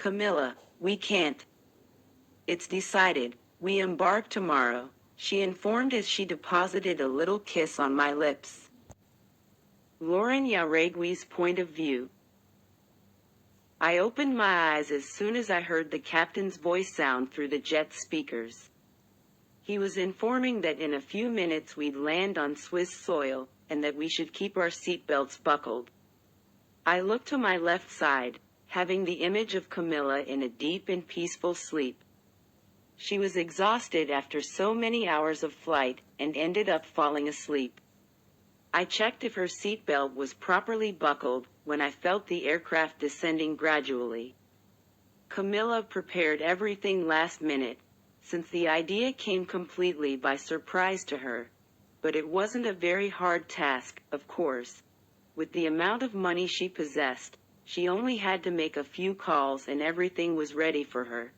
Camila, we can't. It's decided. We embark tomorrow, she informed as she deposited a little kiss on my lips. Lauren Jauregui's point of view. I opened my eyes as soon as I heard the captain's voice sound through the jet speakers. He was informing that in a few minutes we'd land on Swiss soil, and that we should keep our seatbelts buckled. I looked to my left side, having the image of Camila in a deep and peaceful sleep. She was exhausted after so many hours of flight, and ended up falling asleep. I checked if her seatbelt was properly buckled when I felt the aircraft descending gradually. Camila prepared everything last minute, since the idea came completely by surprise to her. But it wasn't a very hard task, of course. With the amount of money she possessed, she only had to make a few calls and everything was ready for her.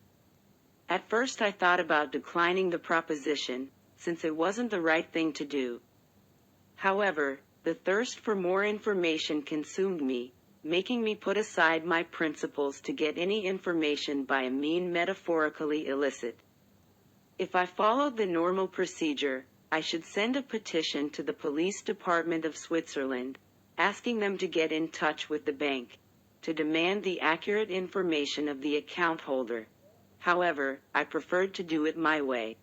At first I thought about declining the proposition, since it wasn't the right thing to do. However, the thirst for more information consumed me, making me put aside my principles to get any information by a mean metaphorically illicit. If I followed the normal procedure, I should send a petition to the police department of Switzerland, asking them to get in touch with the bank, to demand the accurate information of the account holder. However, I preferred to do it my way.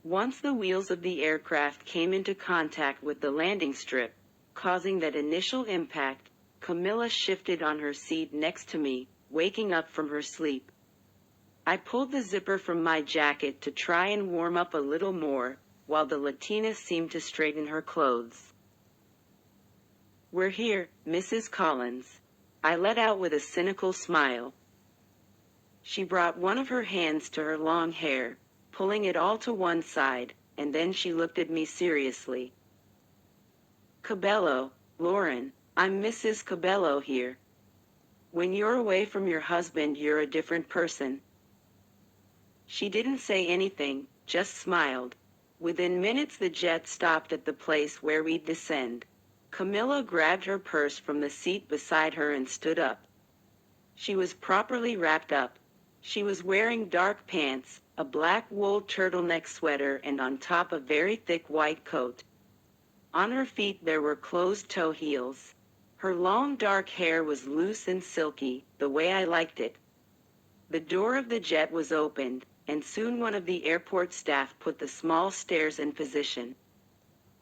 Once the wheels of the aircraft came into contact with the landing strip, causing that initial impact, Camila shifted on her seat next to me, waking up from her sleep. I pulled the zipper from my jacket to try and warm up a little more, while the Latina seemed to straighten her clothes. "We're here, Mrs. Collins," I let out with a cynical smile. She brought one of her hands to her long hair, pulling it all to one side, and then she looked at me seriously. "Cabello, Lauren, I'm Mrs. Cabello here. When you're away from your husband, you're a different person." She didn't say anything, just smiled. Within minutes the jet stopped at the place where we'd descend. Camila grabbed her purse from the seat beside her and stood up. She was properly wrapped up. She was wearing dark pants, a black wool turtleneck sweater, and on top a very thick white coat. On her feet there were closed-toe heels. Her long dark hair was loose and silky, the way I liked it. The door of the jet was opened, and soon one of the airport staff put the small stairs in position.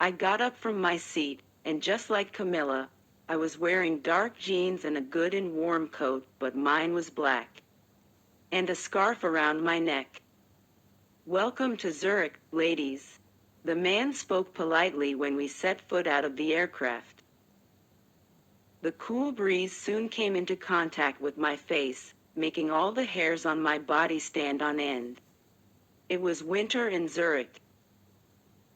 I got up from my seat, and just like Camila, I was wearing dark jeans and a good and warm coat, but mine was black. And a scarf around my neck. "Welcome to Zurich, ladies." The man spoke politely when we set foot out of the aircraft. The cool breeze soon came into contact with my face, making all the hairs on my body stand on end. It was winter in Zurich.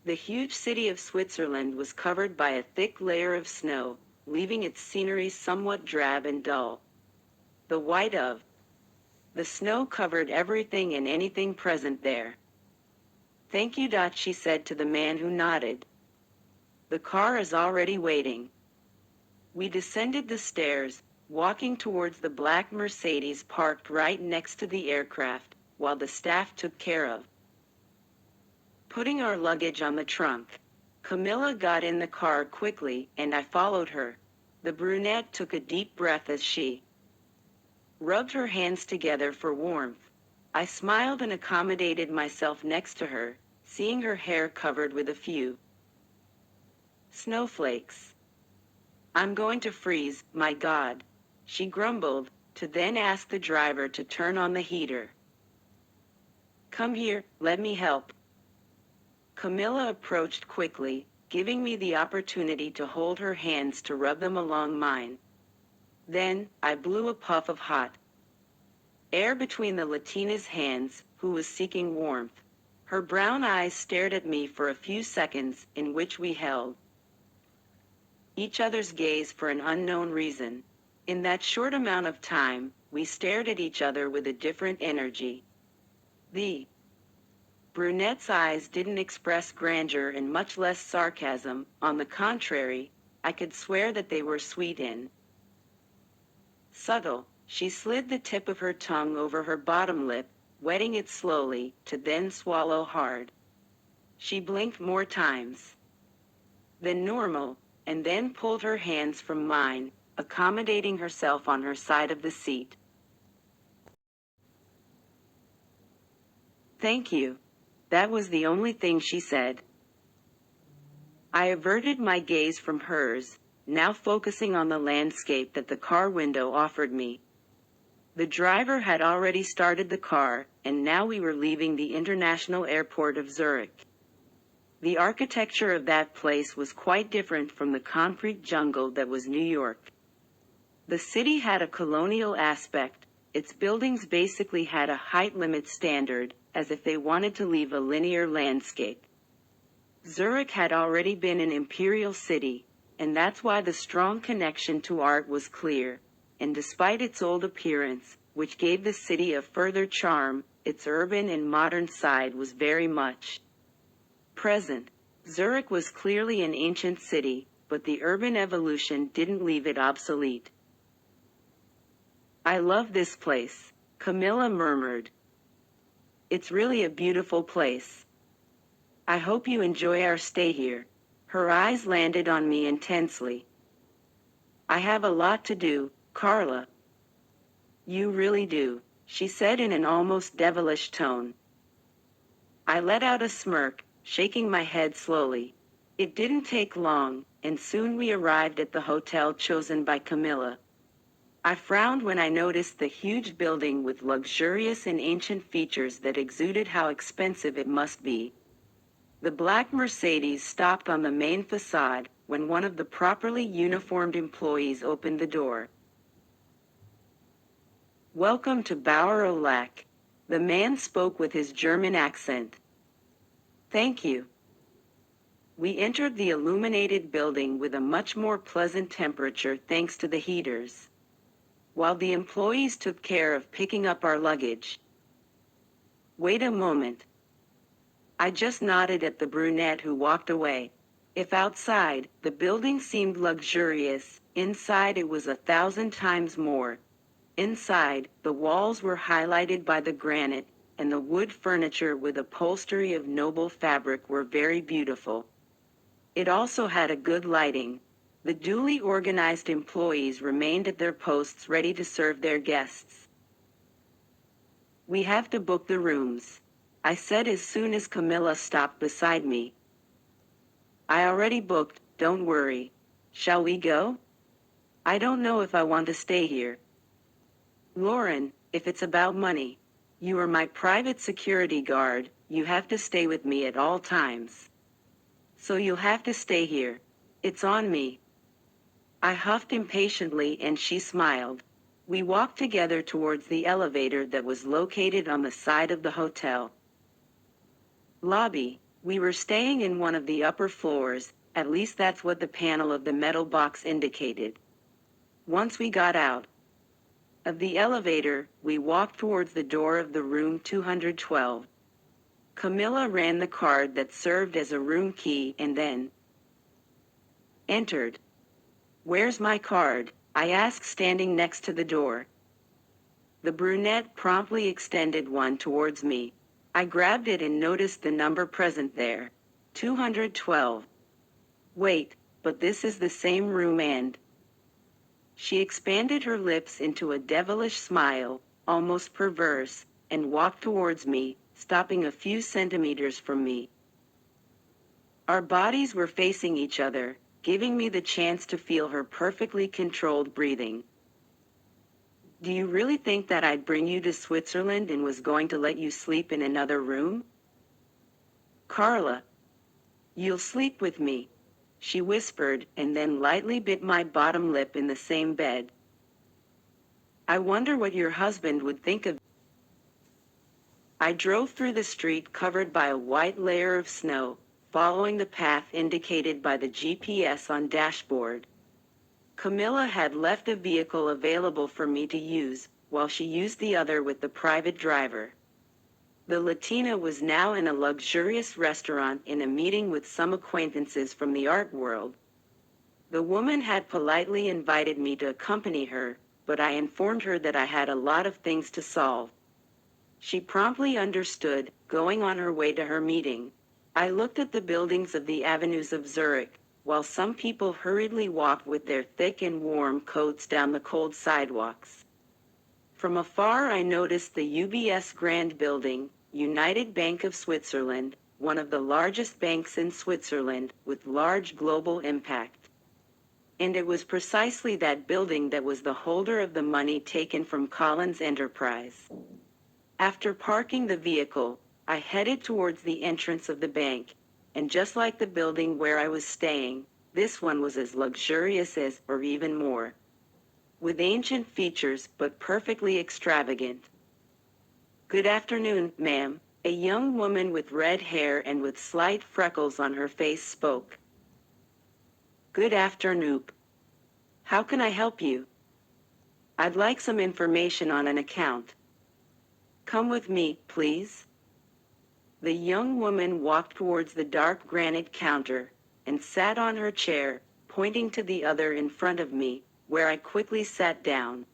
The huge city of Switzerland was covered by a thick layer of snow, leaving its scenery somewhat drab and dull. The white of the snow covered everything and anything present there. "Thank you," she said to the man who nodded. "The car is already waiting." We descended the stairs, walking towards the black Mercedes parked right next to the aircraft, while the staff took care of putting our luggage on the trunk. Camila got in the car quickly, and I followed her. The brunette took a deep breath as she rubbed her hands together for warmth. I smiled and accommodated myself next to her, seeing her hair covered with a few snowflakes. "I'm going to freeze, my God," she grumbled, to then ask the driver to turn on the heater. "Come here, let me help." Camila approached quickly, giving me the opportunity to hold her hands to rub them along mine. Then, I blew a puff of hot air between the Latina's hands, who was seeking warmth. Her brown eyes stared at me for a few seconds, in which we held each other's gaze for an unknown reason. In that short amount of time, we stared at each other with a different energy. The brunette's eyes didn't express grandeur and much less sarcasm. On the contrary, I could swear that they were sweet and subtle. She slid the tip of her tongue over her bottom lip, wetting it slowly, to then swallow hard. She blinked more times than normal, and then pulled her hands from mine, accommodating herself on her side of the seat. "Thank you." That was the only thing she said. I averted my gaze from hers, now focusing on the landscape that the car window offered me. The driver had already started the car, and now we were leaving the international airport of Zurich. The architecture of that place was quite different from the concrete jungle that was New York. The city had a colonial aspect. Its buildings basically had a height limit standard, as if they wanted to leave a linear landscape. Zurich had already been an imperial city, and that's why the strong connection to art was clear. And despite its old appearance, which gave the city a further charm, its urban and modern side was very much present. Zurich was clearly an ancient city, but the urban evolution didn't leave it obsolete. "I love this place," Camila murmured. "It's really a beautiful place. I hope you enjoy our stay here." Her eyes landed on me intensely. "I have a lot to do, Carla." "You really do," she said in an almost devilish tone. I let out a smirk, shaking my head slowly. It didn't take long, and soon we arrived at the hotel chosen by Camila. I frowned when I noticed the huge building with luxurious and ancient features that exuded how expensive it must be. The black Mercedes stopped on the main facade when one of the properly uniformed employees opened the door. "Welcome to Bauer Olac." The man spoke with his German accent. "Thank you." We entered the illuminated building with a much more pleasant temperature thanks to the heaters, while the employees took care of picking up our luggage. "Wait a moment." I just nodded at the brunette who walked away. If outside, the building seemed luxurious, inside it was 1,000 times more. Inside, the walls were highlighted by the granite, and the wood furniture with upholstery of noble fabric were very beautiful. It also had a good lighting. The duly organized employees remained at their posts ready to serve their guests. "We have to book the rooms," I said as soon as Camila stopped beside me. "I already booked, don't worry. Shall we go?" "I don't know if I want to stay here." "Lauren, if it's about money. You are my private security guard, you have to stay with me at all times. So you'll have to stay here. It's on me." I huffed impatiently and she smiled. We walked together towards the elevator that was located on the side of the hotel lobby. We were staying in one of the upper floors, at least that's what the panel of the metal box indicated. Once we got out of the elevator, we walked towards the door of the room 212. Camila ran the card that served as a room key and then entered. "Where's my card?" I asked, standing next to the door. The brunette promptly extended one towards me. I grabbed it and noticed the number present there. 212. "Wait, but this is the same room and..." She expanded her lips into a devilish smile, almost perverse, and walked towards me, stopping a few centimeters from me. Our bodies were facing each other, giving me the chance to feel her perfectly controlled breathing. "Do you really think that I'd bring you to Switzerland and was going to let you sleep in another room?" "Carla, you'll sleep with me," she whispered, and then lightly bit my bottom lip in the same bed. "I wonder what your husband would think of..." I drove through the street covered by a white layer of snow, following the path indicated by the GPS on dashboard. Camila had left a vehicle available for me to use, while she used the other with the private driver. The Latina was now in a luxurious restaurant in a meeting with some acquaintances from the art world. The woman had politely invited me to accompany her, but I informed her that I had a lot of things to solve. She promptly understood, going on her way to her meeting. I looked at the buildings of the avenues of Zurich, while some people hurriedly walked with their thick and warm coats down the cold sidewalks. From afar I noticed the UBS Grand Building, United Bank of Switzerland, one of the largest banks in Switzerland, with large global impact. And it was precisely that building that was the holder of the money taken from Collins Enterprise. After parking the vehicle, I headed towards the entrance of the bank, and just like the building where I was staying, this one was as luxurious as, or even more, with ancient features but perfectly extravagant. "Good afternoon, ma'am," a young woman with red hair and with slight freckles on her face spoke. "Good afternoon. How can I help you?" "I'd like some information on an account." "Come with me, please." The young woman walked towards the dark granite counter and sat on her chair, pointing to the other in front of me, where I quickly sat down.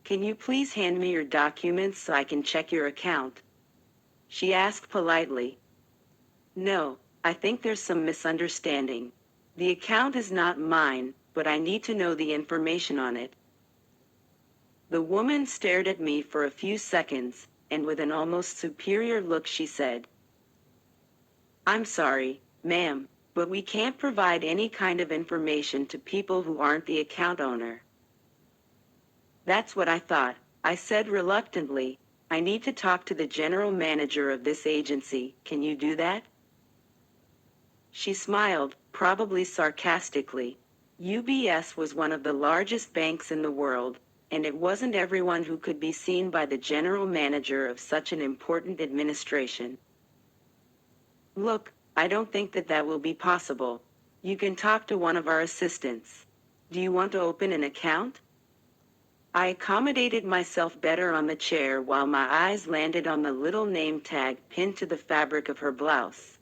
"Can you please hand me your documents so I can check your account?" she asked politely. "No, I think there's some misunderstanding. The account is not mine, but I need to know the information on it." The woman stared at me for a few seconds, and with an almost superior look she said, "I'm sorry, ma'am, but we can't provide any kind of information to people who aren't the account owner." "That's what I thought," I said reluctantly. "I need to talk to the general manager of this agency. Can you do that?" She smiled, probably sarcastically. UBS was one of the largest banks in the world, and it wasn't everyone who could be seen by the general manager of such an important administration. "Look, I don't think that will be possible. You can talk to one of our assistants. Do you want to open an account?" I accommodated myself better on the chair while my eyes landed on the little name tag pinned to the fabric of her blouse.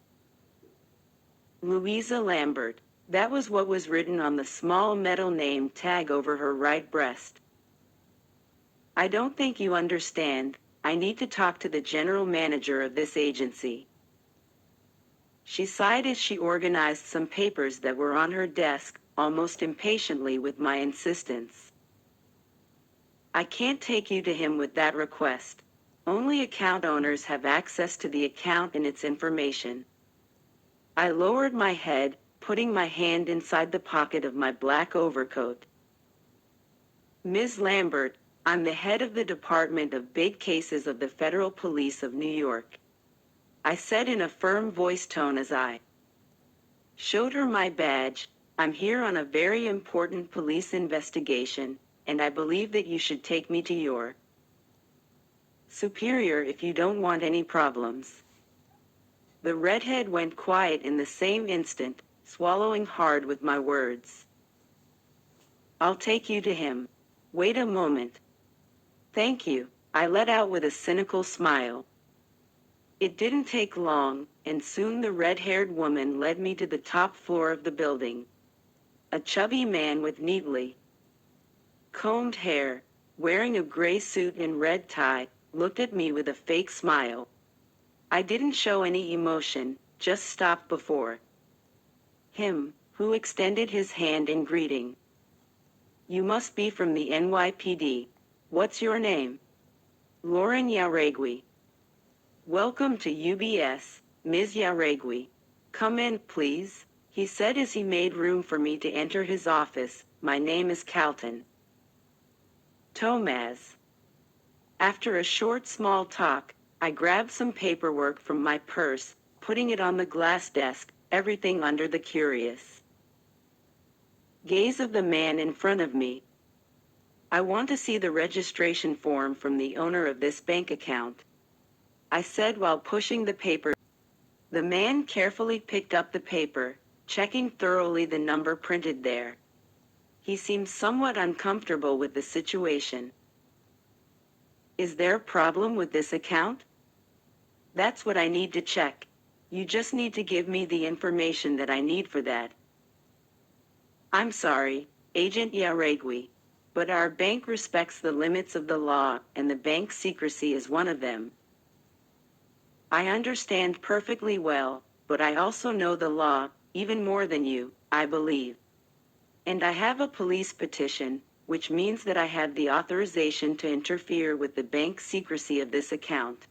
Louisa Lambert. That was what was written on the small metal name tag over her right breast. "I don't think you understand. I need to talk to the general manager of this agency." She sighed as she organized some papers that were on her desk, almost impatiently with my insistence. "I can't take you to him with that request. Only account owners have access to the account and its information." I lowered my head, putting my hand inside the pocket of my black overcoat. "Ms. Lambert, I'm the head of the Department of Big Cases of the Federal Police of New York," I said in a firm voice tone as I showed her my badge. "I'm here on a very important police investigation, and I believe that you should take me to your superior if you don't want any problems." The redhead went quiet in the same instant, swallowing hard with my words. "I'll take you to him. Wait a moment." "Thank you," I let out with a cynical smile. It didn't take long, and soon the red-haired woman led me to the top floor of the building. A chubby man with neatly combed hair, wearing a gray suit and red tie, looked at me with a fake smile. I didn't show any emotion, just stopped before him, who extended his hand in greeting. "You must be from the NYPD. What's your name?" "Lauren Jauregui." "Welcome to UBS, Ms. Jauregui. Come in, please," he said as he made room for me to enter his office. "My name is Calton Tomaz." After a short small talk, I grabbed some paperwork from my purse, putting it on the glass desk, everything under the curious gaze of the man in front of me. "I want to see the registration form from the owner of this bank account," I said while pushing the paper. The man carefully picked up the paper, checking thoroughly the number printed there. He seemed somewhat uncomfortable with the situation. "Is there a problem with this account?" "That's what I need to check. You just need to give me the information that I need for that." "I'm sorry, Agent Jauregui. But our bank respects the limits of the law, and the bank secrecy is one of them. I understand perfectly well, but I also know the law, even more than you, I believe. And I have a police petition, which means that I have the authorization to interfere with the bank secrecy of this account.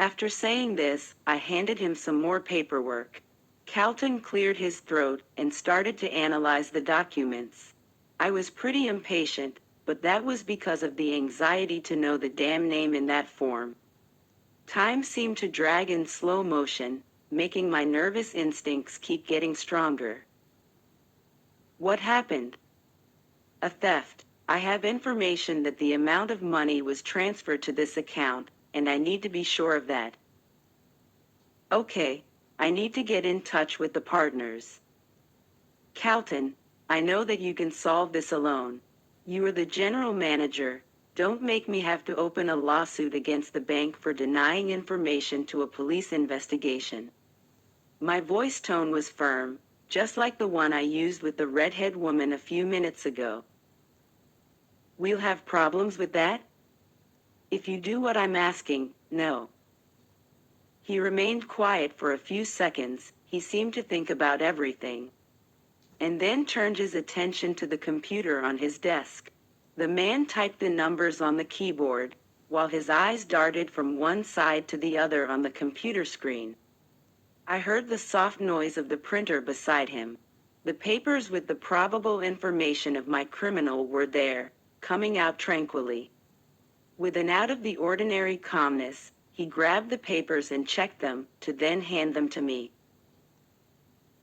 After saying this, I handed him some more paperwork. Calton cleared his throat and started to analyze the documents. I was pretty impatient, but that was because of the anxiety to know the damn name in that form. Time seemed to drag in slow motion, making my nervous instincts keep getting stronger. What happened? A theft. I have information that the amount of money was transferred to this account, and I need to be sure of that. Okay, I need to get in touch with the partners. Calton, I know that you can solve this alone. You are the general manager. Don't make me have to open a lawsuit against the bank for denying information to a police investigation. My voice tone was firm, just like the one I used with the redhead woman a few minutes ago. We'll have problems with that? If you do what I'm asking, no. He remained quiet for a few seconds. He seemed to think about everything, and then turned his attention to the computer on his desk. The man typed the numbers on the keyboard, while his eyes darted from one side to the other on the computer screen. I heard the soft noise of the printer beside him. The papers with the probable information of my criminal were there, coming out tranquilly. With an out-of-the-ordinary calmness, he grabbed the papers and checked them, to then hand them to me.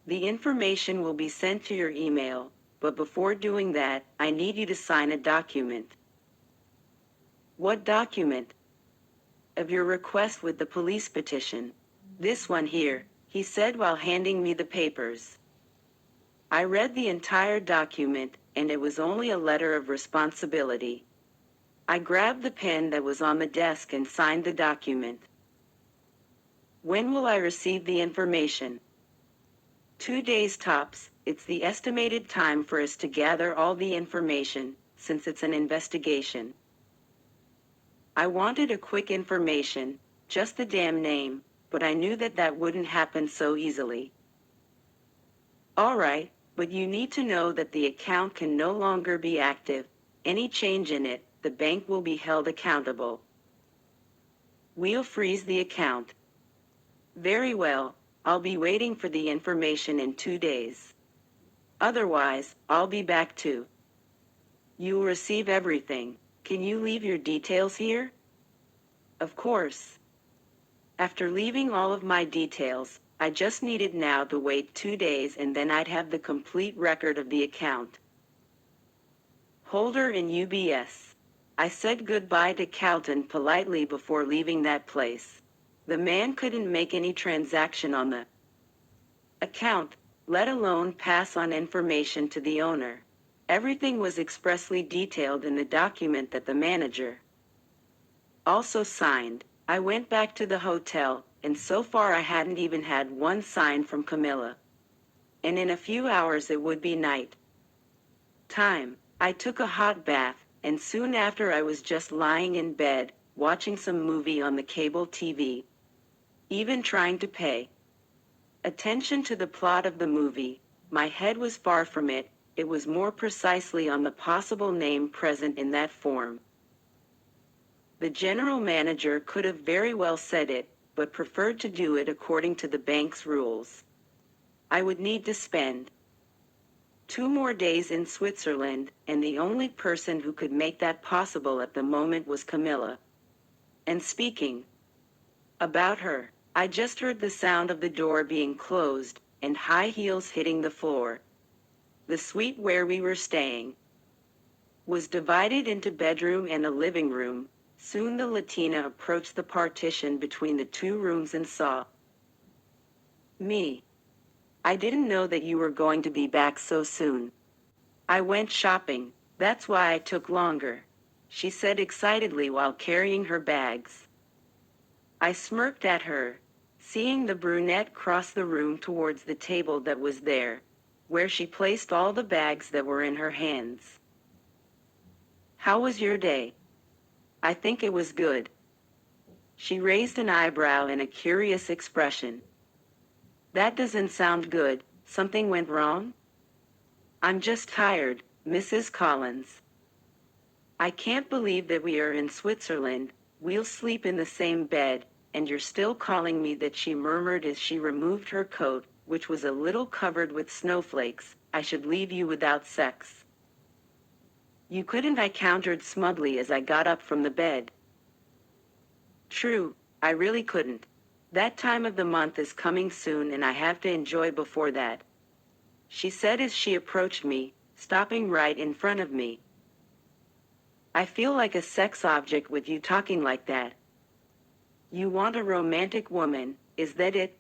The information will be sent to your email, but before doing that, I need you to sign a document. What document? Of your request with the police petition. This one here, he said while handing me the papers. I read the entire document, and it was only a letter of responsibility. I grabbed the pen that was on the desk and signed the document. When will I receive the information? 2 days tops. It's the estimated time for us to gather all the information, since it's an investigation. I wanted a quick information, just the damn name, but I knew that that wouldn't happen so easily. All right, but you need to know that the account can no longer be active. Any change in it, the bank will be held accountable. We'll freeze the account. Very well, I'll be waiting for the information in 2 days. Otherwise, I'll be back too. You'll receive everything. Can you leave your details here? Of course. After leaving all of my details, I just needed now to wait 2 days and then I'd have the complete record of the account. Holder in UBS. I said goodbye to Calton politely before leaving that place. The man couldn't make any transaction on the account, let alone pass on information to the owner. Everything was expressly detailed in the document that the manager also signed. I went back to the hotel, and so far I hadn't even had one sign from Camila. And in a few hours it would be night time. I took a hot bath, and soon after I was just lying in bed, watching some movie on the cable TV. Even trying to pay attention to the plot of the movie. My head was far from it. It was more precisely on the possible name present in that form. The general manager could have very well said it, but preferred to do it according to the bank's rules. I would need to spend 2 more days in Switzerland, and the only person who could make that possible at the moment was Camila. And speaking about her, I just heard the sound of the door being closed, and high heels hitting the floor. The suite where we were staying was divided into bedroom and a living room. Soon the Latina approached the partition between the 2 rooms and saw me. I didn't know that you were going to be back so soon. I went shopping. That's why I took longer, she said excitedly while carrying her bags. I smirked at her, seeing the brunette cross the room towards the table that was there, where she placed all the bags that were in her hands. How was your day? I think it was good. She raised an eyebrow in a curious expression. That doesn't sound good. Something went wrong? I'm just tired, Mrs. Collins. I can't believe that we are in Switzerland. We'll sleep in the same bed, and you're still calling me that, she murmured as she removed her coat, which was a little covered with snowflakes. I should leave you without sex. You couldn't, I countered smugly as I got up from the bed. True, I really couldn't. That time of the month is coming soon and I have to enjoy before that, she said as she approached me, stopping right in front of me. I feel like a sex object with you talking like that. You want a romantic woman, is that it?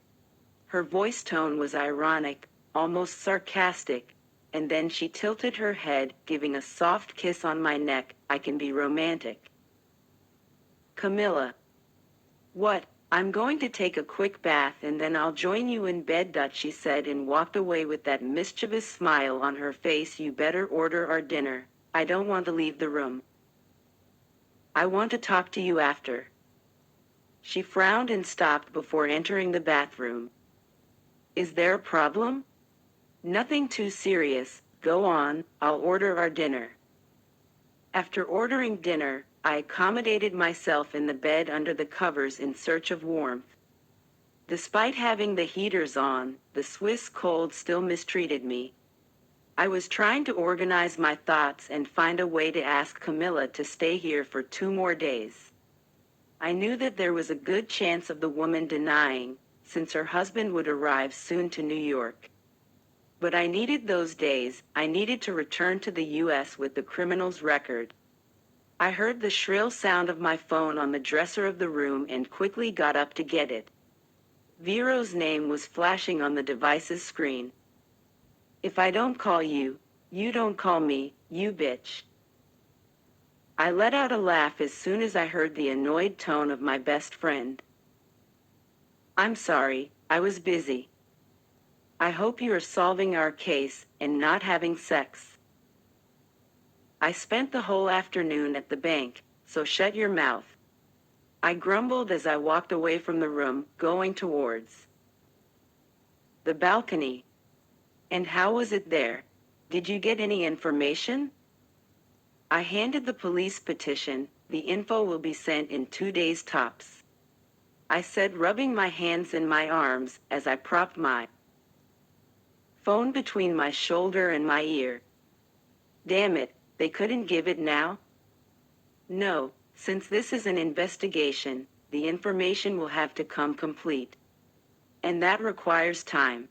Her voice tone was ironic, almost sarcastic, and then she tilted her head, giving a soft kiss on my neck. I can be romantic. Camila. What? I'm going to take a quick bath and then I'll join you in bed, she said, and walked away with that mischievous smile on her face. You better order our dinner. I don't want to leave the room. I want to talk to you after. She frowned and stopped before entering the bathroom. Is there a problem? Nothing too serious. Go on, I'll order our dinner. After ordering dinner, I accommodated myself in the bed under the covers in search of warmth. Despite having the heaters on, the Swiss cold still mistreated me. I was trying to organize my thoughts and find a way to ask Camila to stay here for 2 more days. I knew that there was a good chance of the woman denying, since her husband would arrive soon to New York. But I needed those days. I needed to return to the U.S. with the criminal's record. I heard the shrill sound of my phone on the dresser of the room and quickly got up to get it. Vero's name was flashing on the device's screen. If I don't call you, you don't call me, you bitch. I let out a laugh as soon as I heard the annoyed tone of my best friend. I'm sorry, I was busy. I hope you are solving our case and not having sex. I spent the whole afternoon at the bank, so shut your mouth. I grumbled as I walked away from the room, going towards the balcony. And how was it there? Did you get any information? I handed the police petition. The info will be sent in 2 days tops, I said, rubbing my hands in my arms as I propped my phone between my shoulder and my ear. Damn it, they couldn't give it now? No, since this is an investigation, the information will have to come complete. And that requires time.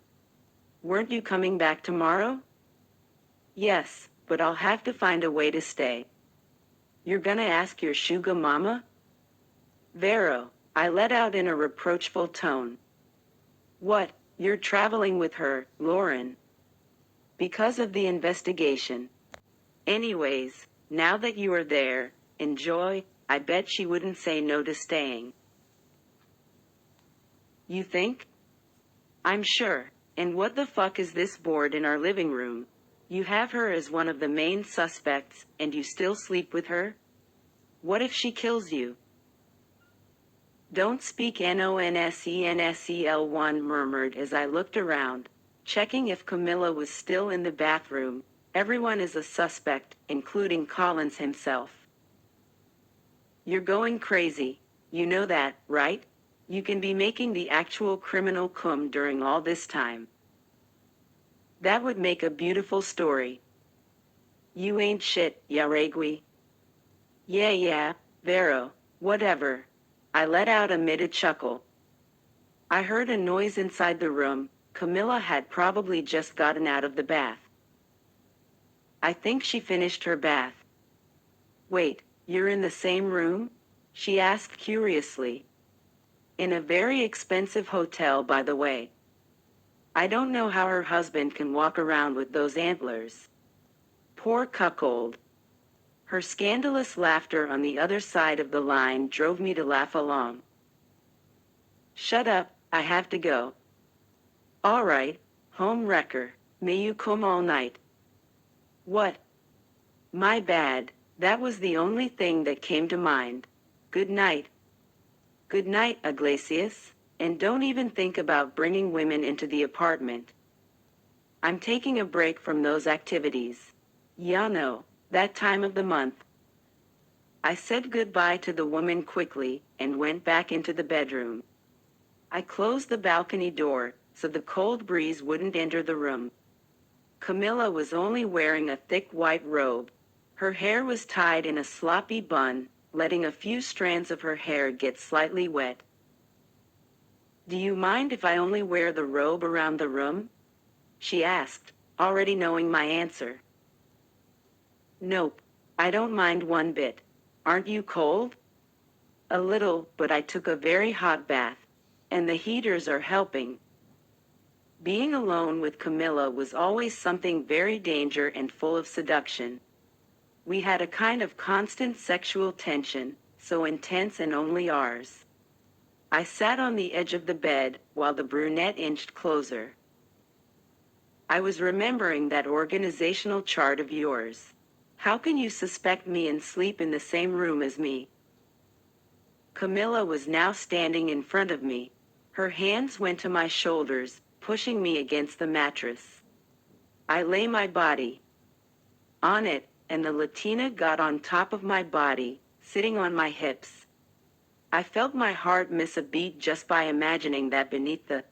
Weren't you coming back tomorrow? Yes, but I'll have to find a way to stay. You're gonna ask your sugar mama? Vero, I let out in a reproachful tone. What, you're traveling with her, Lauren? Because of the investigation. Anyways, now that you are there, enjoy. I bet she wouldn't say no to staying. You think? I'm sure. And what the fuck is this board in our living room? You have her as one of the main suspects, and you still sleep with her? What if she kills you? Don't speak nonsensel, one murmured as I looked around, checking if Camila was still in the bathroom. Everyone is a suspect, including Collins himself. You're going crazy. You know that, right? You can be making the actual criminal cum during all this time. That would make a beautiful story. You ain't shit, Jauregui. Yeah, Vero, whatever. I let out amid a chuckle. I heard a noise inside the room. Camila had probably just gotten out of the bath. I think she finished her bath. Wait, you're in the same room? She asked curiously. In a very expensive hotel, by the way. I don't know how her husband can walk around with those antlers. Poor cuckold. Her scandalous laughter on the other side of the line drove me to laugh along. Shut up, I have to go. All right, home wrecker, may you come all night. What? My bad, That was the only thing that came to mind. Good night. Good night, Iglesias, and don't even think about bringing women into the apartment. I'm taking a break from those activities. Ya know, that time of the month. I said goodbye to the woman quickly and went back into the bedroom. I closed the balcony door so the cold breeze wouldn't enter the room. Camila was only wearing a thick white robe. Her hair was tied in a sloppy bun, letting a few strands of her hair get slightly wet. Do you mind if I only wear the robe around the room? She asked, already knowing my answer. Nope, I don't mind one bit. Aren't you cold? A little, but I took a very hot bath, and the heaters are helping. Being alone with Camila was always something very dangerous and full of seduction. We had a kind of constant sexual tension, so intense and only ours. I sat on the edge of the bed while the brunette inched closer. I was remembering that organizational chart of yours. How can you suspect me and sleep in the same room as me? Camila was now standing in front of me. Her hands went to my shoulders, pushing me against the mattress. I lay my body on it, and the Latina got on top of my body, sitting on my hips. I felt my heart miss a beat just by imagining that beneath the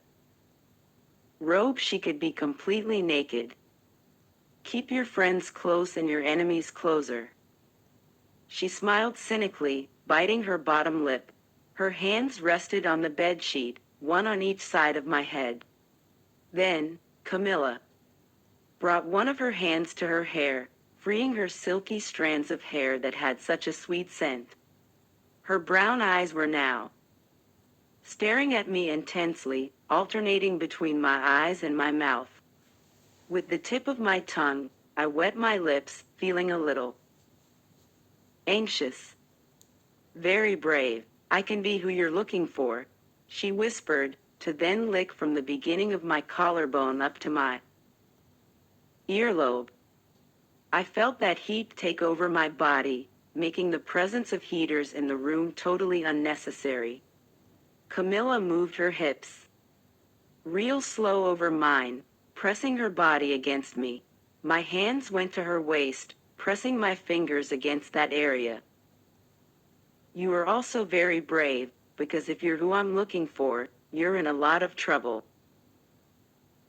robe she could be completely naked. Keep your friends close and your enemies closer. She smiled cynically, biting her bottom lip. Her hands rested on the bedsheet, one on each side of my head. Then, Camila brought one of her hands to her hair, freeing her silky strands of hair that had such a sweet scent. Her brown eyes were now staring at me intensely, alternating between my eyes and my mouth. With the tip of my tongue, I wet my lips, feeling a little anxious. Very brave. I can be who you're looking for, she whispered, to then lick from the beginning of my collarbone up to my earlobe. I felt that heat take over my body, making the presence of heaters in the room totally unnecessary. Camila moved her hips real slow over mine, pressing her body against me. My hands went to her waist, pressing my fingers against that area. You are also very brave, because if you're who I'm looking for, you're in a lot of trouble.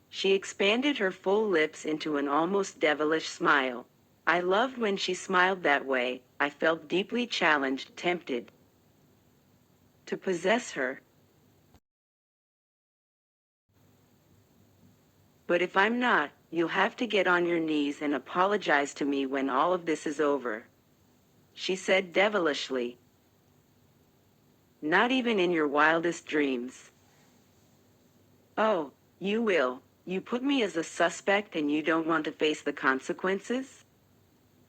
She expanded her full lips into an almost devilish smile. I loved when she smiled that way. I felt deeply challenged, tempted to possess her. But if I'm not, you'll have to get on your knees and apologize to me when all of this is over, she said devilishly. Not even in your wildest dreams. Oh, you will. You put me as a suspect and you don't want to face the consequences?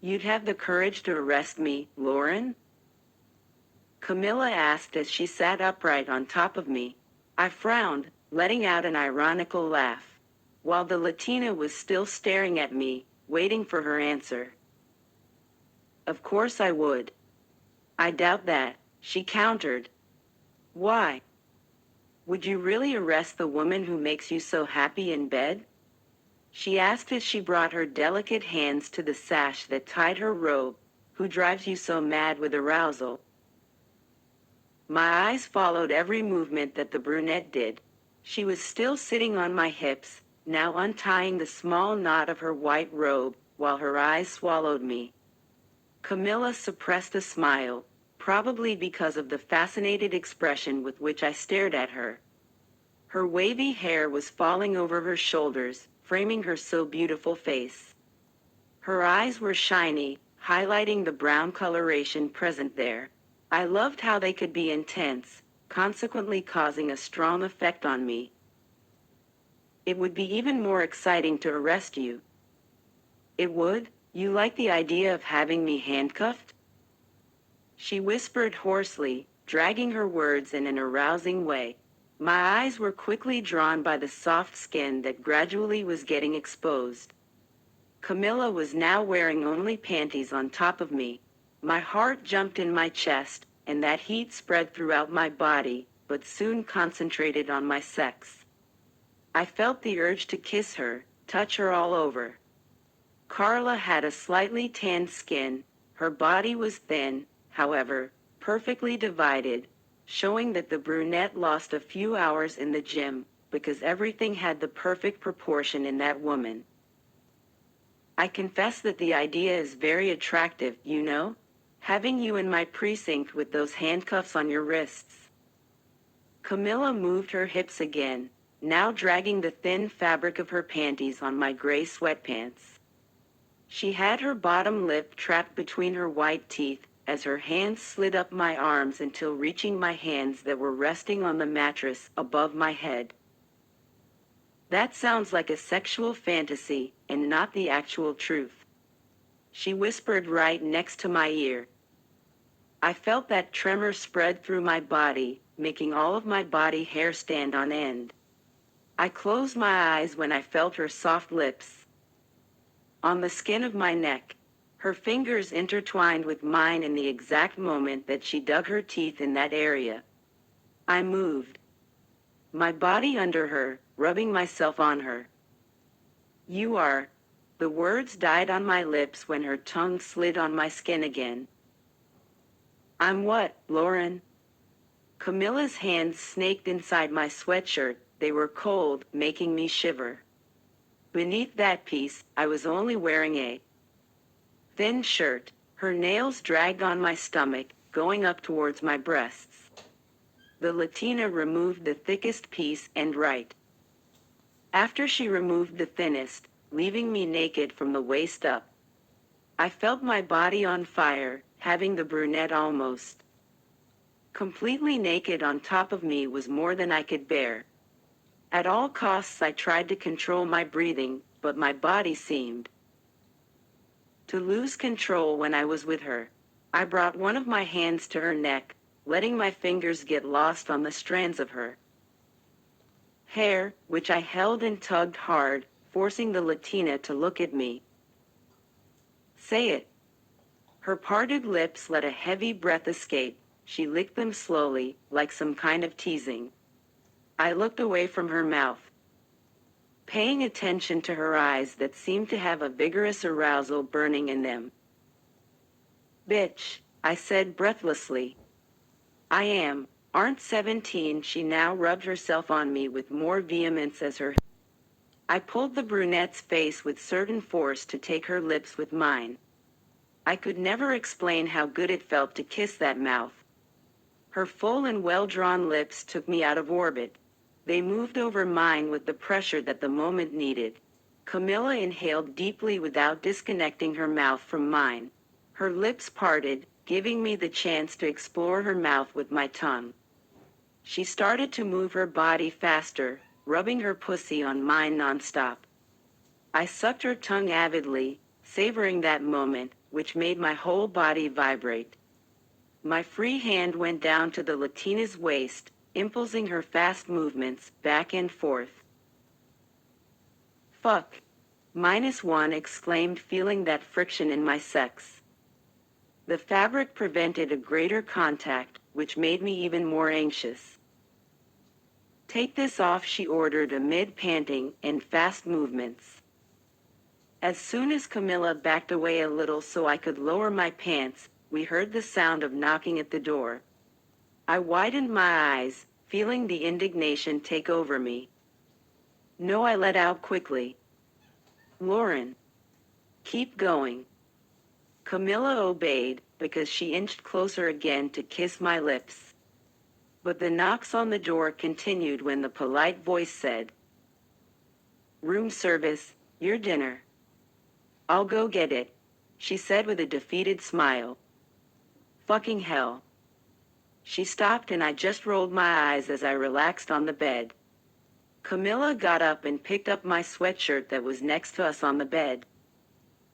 You'd have the courage to arrest me, Lauren? Camila asked as she sat upright on top of me. I frowned, letting out an ironical laugh, while the Latina was still staring at me, waiting for her answer. Of course I would. I doubt that, she countered. Why? Would you really arrest the woman who makes you so happy in bed? She asked as she brought her delicate hands to the sash that tied her robe. Who drives you so mad with arousal? My eyes followed every movement that the brunette did. She was still sitting on my hips, now untying the small knot of her white robe, while her eyes swallowed me. Camila suppressed a smile, probably because of the fascinated expression with which I stared at her. Her wavy hair was falling over her shoulders, framing her so beautiful face. Her eyes were shiny, highlighting the brown coloration present there. I loved how they could be intense, consequently causing a strong effect on me. It would be even more exciting to arrest you. It would? You like the idea of having me handcuffed? She whispered hoarsely, dragging her words in an arousing way. My eyes were quickly drawn by the soft skin that gradually was getting exposed. Camila was now wearing only panties on top of me. My heart jumped in my chest, and that heat spread throughout my body, but soon concentrated on my sex. I felt the urge to kiss her, touch her all over. Carla had a slightly tanned skin. Her body was thin, however, perfectly divided, showing that the brunette lost a few hours in the gym, because everything had the perfect proportion in that woman. I confess that the idea is very attractive, you know? Having you in my precinct with those handcuffs on your wrists. Camila moved her hips again, now dragging the thin fabric of her panties on my gray sweatpants. She had her bottom lip trapped between her white teeth, as her hands slid up my arms until reaching my hands that were resting on the mattress above my head. That sounds like a sexual fantasy, and not the actual truth. She whispered right next to my ear. I felt that tremor spread through my body, making all of my body hair stand on end. I closed my eyes when I felt her soft lips on the skin of my neck. Her fingers intertwined with mine in the exact moment that she dug her teeth in that area. I moved, my body under her, rubbing myself on her. You are. The words died on my lips when her tongue slid on my skin again. I'm what, Lauren? Camila's hands snaked inside my sweatshirt. They were cold, making me shiver. Beneath that piece, I was only wearing a thin shirt. Her nails dragged on my stomach, going up towards my breasts. The Latina removed the thickest piece and right after she removed the thinnest, leaving me naked from the waist up. I felt my body on fire, having the brunette almost completely naked on top of me was more than I could bear. At all costs I tried to control my breathing, but my body seemed to lose control when I was with her. I brought one of my hands to her neck, letting my fingers get lost on the strands of her hair, which I held and tugged hard, forcing the Latina to look at me. Say it. Her parted lips let a heavy breath escape. She licked them slowly, like some kind of teasing. I looked away from her mouth, paying attention to her eyes that seemed to have a vigorous arousal burning in them. Bitch, I said breathlessly. I am. Aren't 17. She now rubbed herself on me with more vehemence as her. I pulled the brunette's face with certain force to take her lips with mine. I could never explain how good it felt to kiss that mouth. Her full and well-drawn lips took me out of orbit. They moved over mine with the pressure that the moment needed. Camila inhaled deeply without disconnecting her mouth from mine. Her lips parted, giving me the chance to explore her mouth with my tongue. She started to move her body faster, rubbing her pussy on mine nonstop. I sucked her tongue avidly, savoring that moment, which made my whole body vibrate. My free hand went down to the Latina's waist, impulsing her fast movements back and forth. Fuck. -1 exclaimed, feeling that friction in my sex. The fabric prevented a greater contact, which made me even more anxious. Take this off, she ordered amid panting and fast movements. As soon as Camila backed away a little so I could lower my pants, we heard the sound of knocking at the door. I widened my eyes, feeling the indignation take over me. No, I let out quickly. Lauren. Keep going. Camila obeyed, because she inched closer again to kiss my lips. But the knocks on the door continued when the polite voice said, "Room service, your dinner." "I'll go get it," she said with a defeated smile. Fucking hell. She stopped and I just rolled my eyes as I relaxed on the bed. Camila got up and picked up my sweatshirt that was next to us on the bed.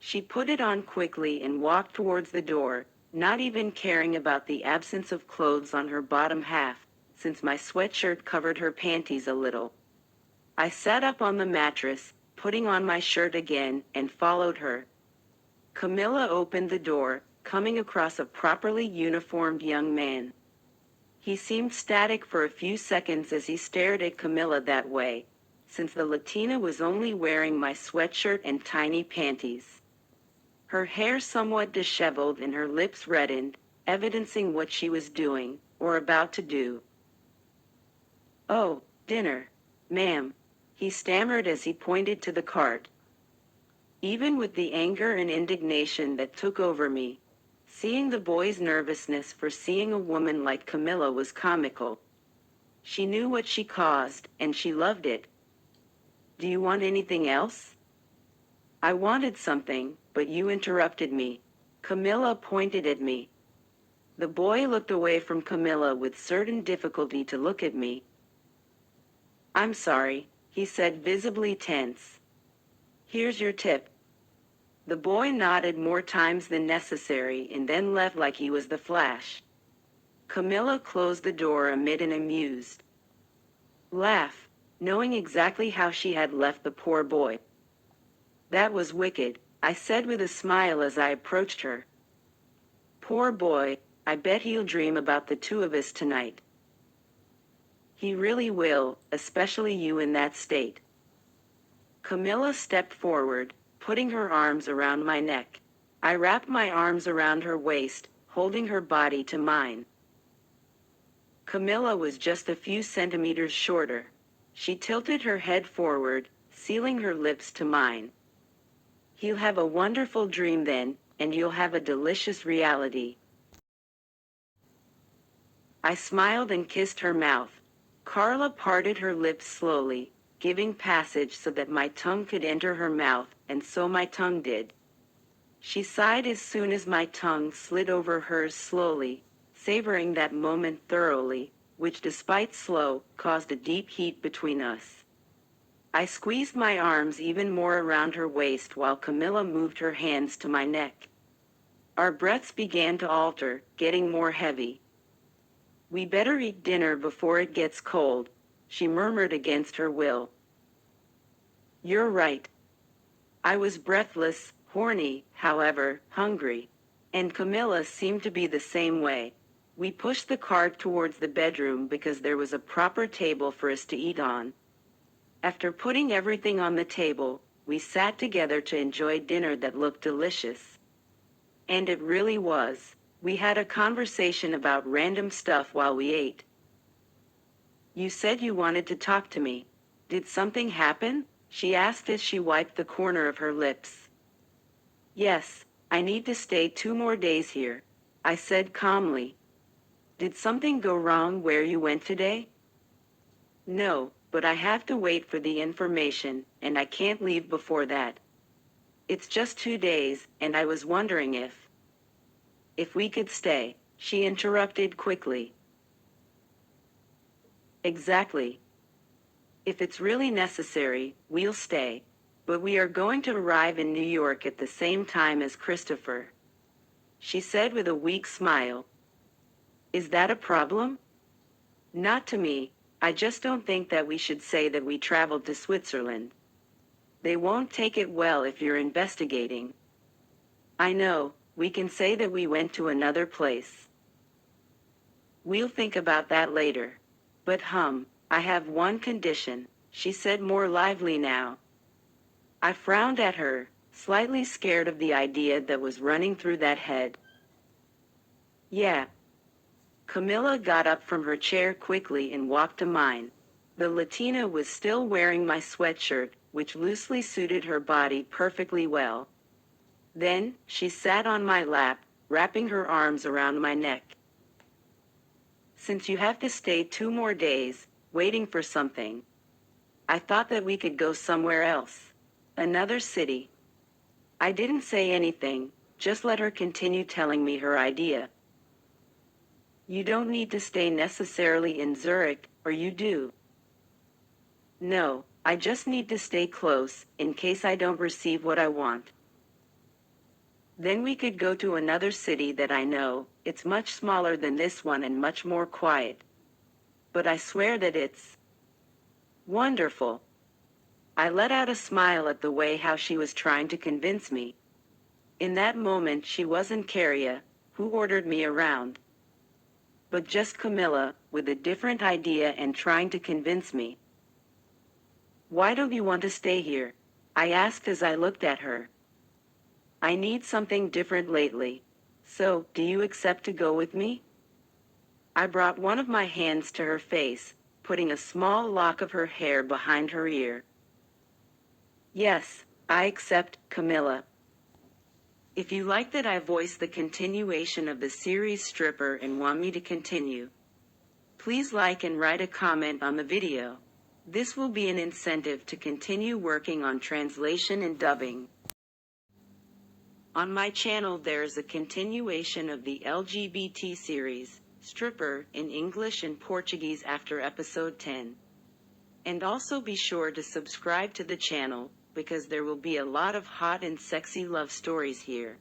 She put it on quickly and walked towards the door, not even caring about the absence of clothes on her bottom half, since my sweatshirt covered her panties a little. I sat up on the mattress, putting on my shirt again, and followed her. Camila opened the door, coming across a properly uniformed young man. He seemed static for a few seconds as he stared at Camila that way, since the Latina was only wearing my sweatshirt and tiny panties. Her hair somewhat disheveled and her lips reddened, evidencing what she was doing, or about to do. "Oh, dinner, ma'am," he stammered as he pointed to the cart. Even with the anger and indignation that took over me, seeing the boy's nervousness for seeing a woman like Camila was comical. She knew what she caused, and she loved it. "Do you want anything else?" I wanted something, but you interrupted me. Camila pointed at me. The boy looked away from Camila with certain difficulty to look at me. "I'm sorry," he said, visibly tense. "Here's your tip." The boy nodded more times than necessary and then left like he was the Flash. Camila closed the door amid an amused laugh, knowing exactly how she had left the poor boy. "That was wicked," I said with a smile as I approached her. "Poor boy, I bet he'll dream about the two of us tonight." "He really will, especially you in that state." Camila stepped forward, putting her arms around my neck. I wrapped my arms around her waist, holding her body to mine. Camila was just a few centimeters shorter. She tilted her head forward, sealing her lips to mine. "He'll have a wonderful dream then, and you'll have a delicious reality." I smiled and kissed her mouth. Carla parted her lips slowly, giving passage so that my tongue could enter her mouth, and so my tongue did. She sighed as soon as my tongue slid over hers slowly, savoring that moment thoroughly, which despite slow, caused a deep heat between us. I squeezed my arms even more around her waist while Camila moved her hands to my neck. Our breaths began to alter, getting more heavy. "We better eat dinner before it gets cold," she murmured against her will. "You're right." I was breathless, horny, however, hungry. And Camila seemed to be the same way. We pushed the cart towards the bedroom because there was a proper table for us to eat on. After putting everything on the table, we sat together to enjoy dinner that looked delicious. And it really was. We had a conversation about random stuff while we ate. "You said you wanted to talk to me. Did something happen?" she asked as she wiped the corner of her lips. "Yes, I need to stay 2 more days here," I said calmly. "Did something go wrong where you went today?" "No, but I have to wait for the information, and I can't leave before that. It's just 2 days, and I was wondering if we could stay," she interrupted quickly. "Exactly. If it's really necessary, we'll stay. But we are going to arrive in New York at the same time as Christopher," she said with a weak smile. "Is that a problem?" "Not to me. I just don't think that we should say that we traveled to Switzerland. They won't take it well if you're investigating." "I know, we can say that we went to another place." "We'll think about that later. But I have one condition," she said more lively now. I frowned at her, slightly scared of the idea that was running through that head. "Yeah." Camila got up from her chair quickly and walked to mine. The Latina was still wearing my sweatshirt, which loosely suited her body perfectly well. Then, she sat on my lap, wrapping her arms around my neck. "Since you have to stay 2 more days, waiting for something, I thought that we could go somewhere else. Another city." I didn't say anything, just let her continue telling me her idea. "You don't need to stay necessarily in Zurich, or you do?" "No, I just need to stay close, in case I don't receive what I want." "Then we could go to another city that I know. It's much smaller than this one and much more quiet. But I swear that it's wonderful." I let out a smile at the way how she was trying to convince me. In that moment she wasn't Carla, who ordered me around, but just Camila, with a different idea and trying to convince me. "Why don't you want to stay here?" I asked as I looked at her. "I need something different lately. So, do you accept to go with me?" I brought one of my hands to her face, putting a small lock of her hair behind her ear. "Yes, I accept, Camila." If you like that I voiced the continuation of the series Stripper and want me to continue, please like and write a comment on the video. This will be an incentive to continue working on translation and dubbing. On my channel there is a continuation of the LGBT series, Stripper, in English and Portuguese after episode 10. And also be sure to subscribe to the channel, because there will be a lot of hot and sexy love stories here.